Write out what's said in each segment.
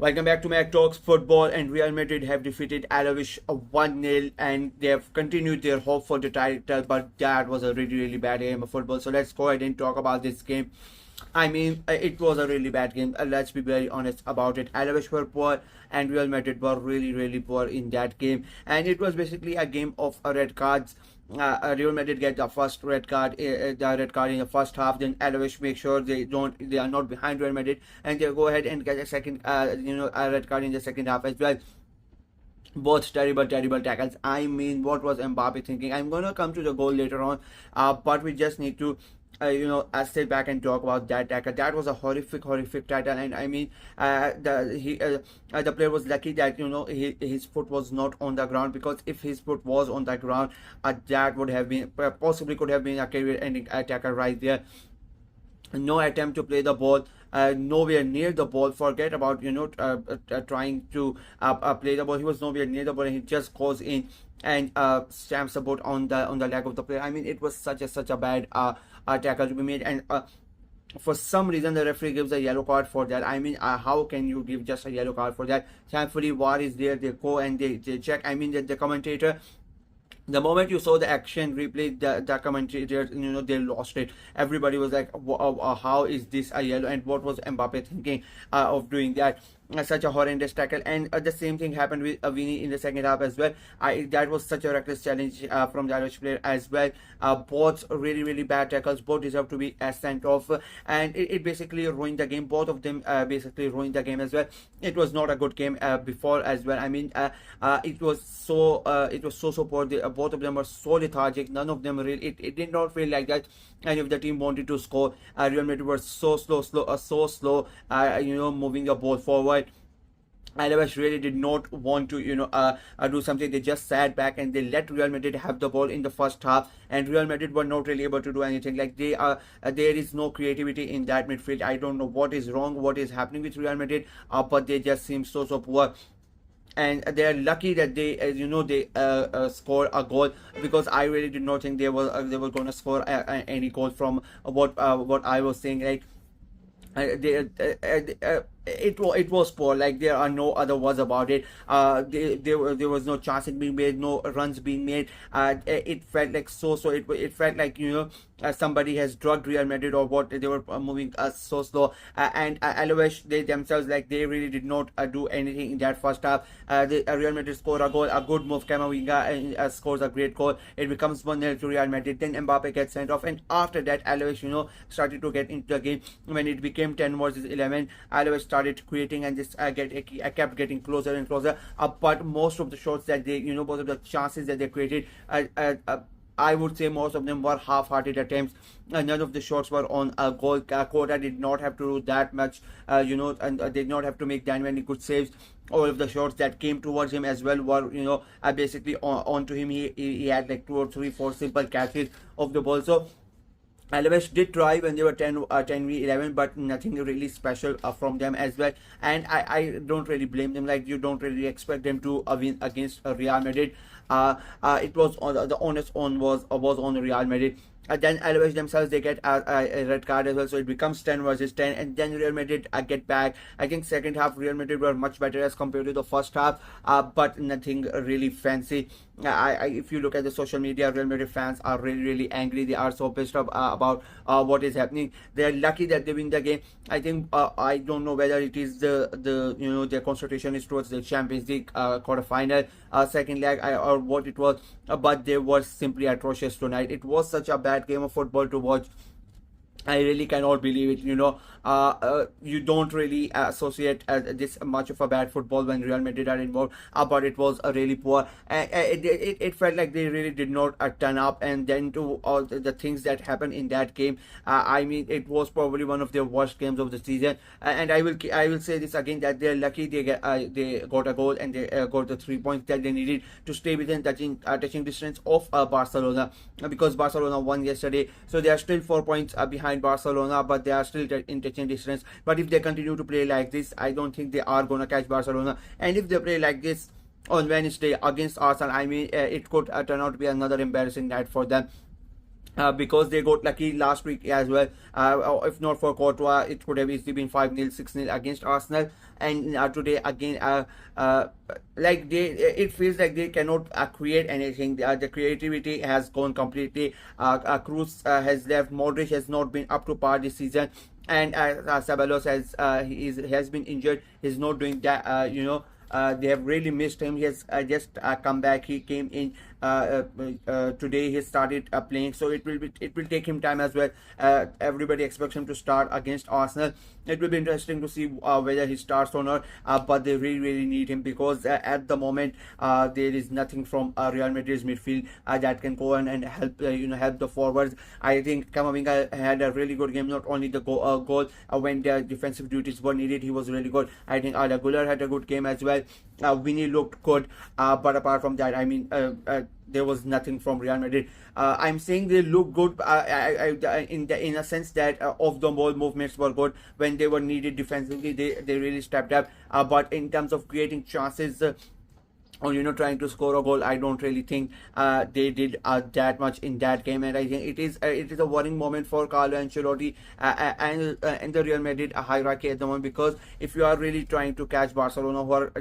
Welcome back to Mac Talks Football, and Real Madrid have defeated Alaves 1-0, and they have continued their hope for the title, but that was a really bad game of football. So let's go ahead and talk about this game. It was a really bad game. Let's be very honest about it. Alaves were poor and Real Madrid were really poor in that game. And it was basically a game of red cards. Real Madrid get the first the red card in the first half. Then Alaves make sure they are not behind Real Madrid, and they go ahead and get a second, a red card in the second half as well. Both terrible tackles. What was Mbappe thinking? I'm gonna come to the goal later on, but we just need to stay back and talk about that tackle. That was a horrific tackle, and the player was lucky that his foot was not on the ground, because if his foot was on the ground, that would have been possibly could have been a career-ending tackle right there. No attempt to play the ball, nowhere near the ball. Forget about trying to play the ball. He was nowhere near the ball, and he just goes in and stamps the boot on the leg of the player. It was such a bad tackle to be made, and for some reason the referee gives a yellow card for that. How can you give just a yellow card for that? Thankfully VAR is there. They go and they check. The commentator, the moment you saw the action replay, the commentators, they lost it. Everybody was like, how is this a yellow, and what was Mbappe thinking of doing that? Such a horrendous tackle. And the same thing happened with Vini in the second half as well. That was such a reckless challenge from the Irish player as well. Both really bad tackles. Both deserve to be sent off, and it basically ruined the game. Both of them basically ruined the game as well. It was not a good game before as well. It was so poor. Both of them were so lethargic. None of them really. It did not feel like that. And if the team wanted to score, Real Madrid were so slow, moving the ball forward. Alaves really did not want to do something. They just sat back and they let Real Madrid have the ball in the first half, and Real Madrid were not really able to do anything. Like there is no creativity in that midfield. I don't know what is wrong, what is happening with Real Madrid, but they just seem so poor. And they are lucky that they score a goal, because I really did not think they were going to score any goal from what I was saying. Like it was poor. Like, there are no other words about it. There was no chances being made, no runs being made. It felt like it felt like somebody has drugged Real Madrid, or what. They were moving so slow, and Alaves, they themselves, like, they really did not do anything in that first half. Real Madrid scored a goal, a good move. Camavinga scores a great goal. It becomes 1-0 to Real Madrid. Then Mbappe gets sent off, and after that Alaves started to get into the game. When it became 10 versus 11, Alaves started creating, and just kept getting closer and closer. But most of the shots that most of the chances that they created, I would say most of them were half-hearted attempts. None of the shots were on a goal. Kota did not have to do that much, and did not have to make that many good saves. All of the shots that came towards him as well were, basically on to him. He had like 2 or 3, 4 simple catches of the ball. So Alaves did try when they were 10v11, but nothing really special from them as well. And I don't really blame them. Like, you don't really expect them to win against Real Madrid. It was the honest on was on Real Madrid. Then Alaves themselves, they get a red card as well, so it becomes 10 versus 10, and then Real Madrid get back. I think second half Real Madrid were much better as compared to the first half, but nothing really fancy. If you look at the social media, Real Madrid fans are really angry. They are so pissed off about what is happening. They are lucky that they win the game. I think I don't know whether it is their concentration is towards the Champions League quarterfinal, second leg, or what it was, but they were simply atrocious tonight. It was such a bad game of football to watch. I really cannot believe it. You don't really associate this much of a bad football when Real Madrid are involved, but it was really poor. It felt like they really did not turn up, and then to all the things that happened in that game. It was probably one of their worst games of the season. And I will say this again, that they're lucky they got a goal, and they got the 3 points that they needed to stay within touching distance of Barcelona, because Barcelona won yesterday, so they are still 4 points behind Barcelona, but they are still in touching distance. But if they continue to play like this, I don't think they are going to catch Barcelona. And if they play like this on Wednesday against Arsenal, it could turn out to be another embarrassing night for them. because they got lucky last week as well. If not for Courtois, it could have easily been 5-0, 6-0 against Arsenal. And today again, like it feels like they cannot create anything. The creativity has gone completely. Cruz has left. Modric has not been up to par this season. And Ceballos has been injured. He's not doing that. They have really missed him. He has just come back. He came in today. He started playing, so it will take him time as well. Everybody expects him to start against Arsenal. It will be interesting to see whether he starts or not. But they really need him, because at the moment there is nothing from Real Madrid's midfield that can go on and help help the forwards. I think Camavinga had a really good game. Not only the goal when the defensive duties were needed, he was really good. I think Arda Güler had a good game as well. Vinny looked good, but apart from that, I mean, there was nothing from Real Madrid. I'm saying they look good in a sense that off the ball movements were good when they were needed defensively. They really stepped up. But in terms of creating chances, or trying to score a goal, I don't really think they did that much in that game. And I think it is a worrying moment for Carlo Ancelotti and the Real Madrid hierarchy at the moment, because if you are really trying to catch Barcelona, who are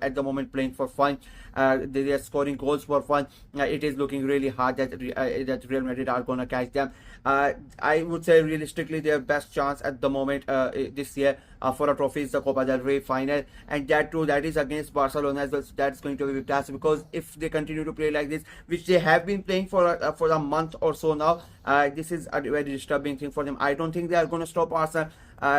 at the moment playing for fun, they are scoring goals for fun, it is looking really hard that Real Madrid are going to catch them. I would say realistically their best chance at the moment this year for a trophy is the Copa del Rey final, and that is against Barcelona as well. So that's going to be big task, because if they continue to play like this, which they have been playing for a month or so now, this is a very disturbing thing for them. I don't think they are going to stop Arsenal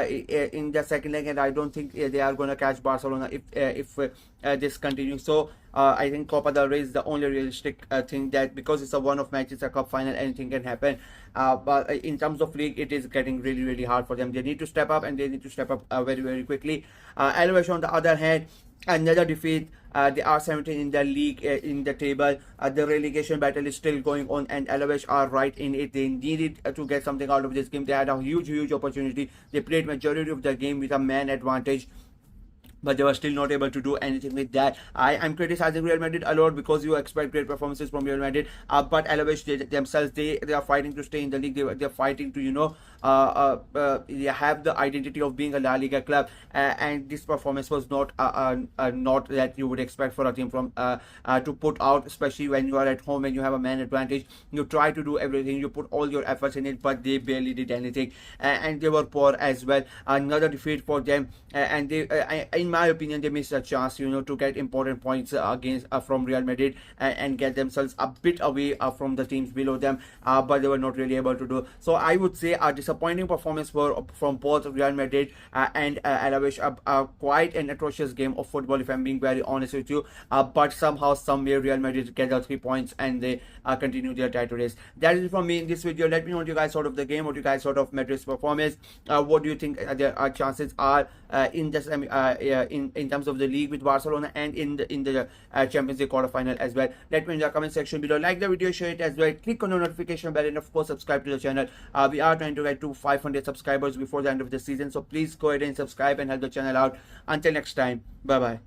in the second leg, and I don't think they are going to catch Barcelona if this continues. So I think Copa del Rey is the only realistic thing, that because it's a one-off match, it's a cup final, anything can happen. But in terms of league, it is getting really hard for them. They need to step up, and they need to step up very quickly. Alaves, on the other hand, another defeat. They are 17 in the league, in the table. The relegation battle is still going on, and Alaves are right in it. They needed to get something out of this game. They had a huge opportunity. They played majority of the game with a man advantage, but they were still not able to do anything with that. I am criticizing Real Madrid a lot, because you expect great performances from Real Madrid, but Alaves themselves, they are fighting to stay in the league. They're fighting to they have the identity of being a La Liga club, and this performance was not that you would expect for a team from to put out, especially when you are at home, when you have a man advantage. You try to do everything, you put all your efforts in it, but they barely did anything, and they were poor as well. Another defeat for them, and they in my opinion, they missed a chance to get important points against from Real Madrid, and get themselves a bit away from the teams below them, but they were not really able to do. So I would say a disappointing performance from both Real Madrid and Alaves. Quite an atrocious game of football, if I'm being very honest with you, but somehow, somewhere, Real Madrid get the 3 points, and they continue their title race. That is it from me in this video. Let me know what you guys thought of the game, what you guys thought of Madrid's performance. What do you think their chances are in this in terms of the league with Barcelona, and in the Champions League quarterfinal as well? Let me know in the comment section below. Like the video, share it as well, click on the notification bell, and of course subscribe to the channel. We are trying to get to 500 subscribers before the end of the season, so please go ahead and subscribe and help the channel out. Until next time, bye bye.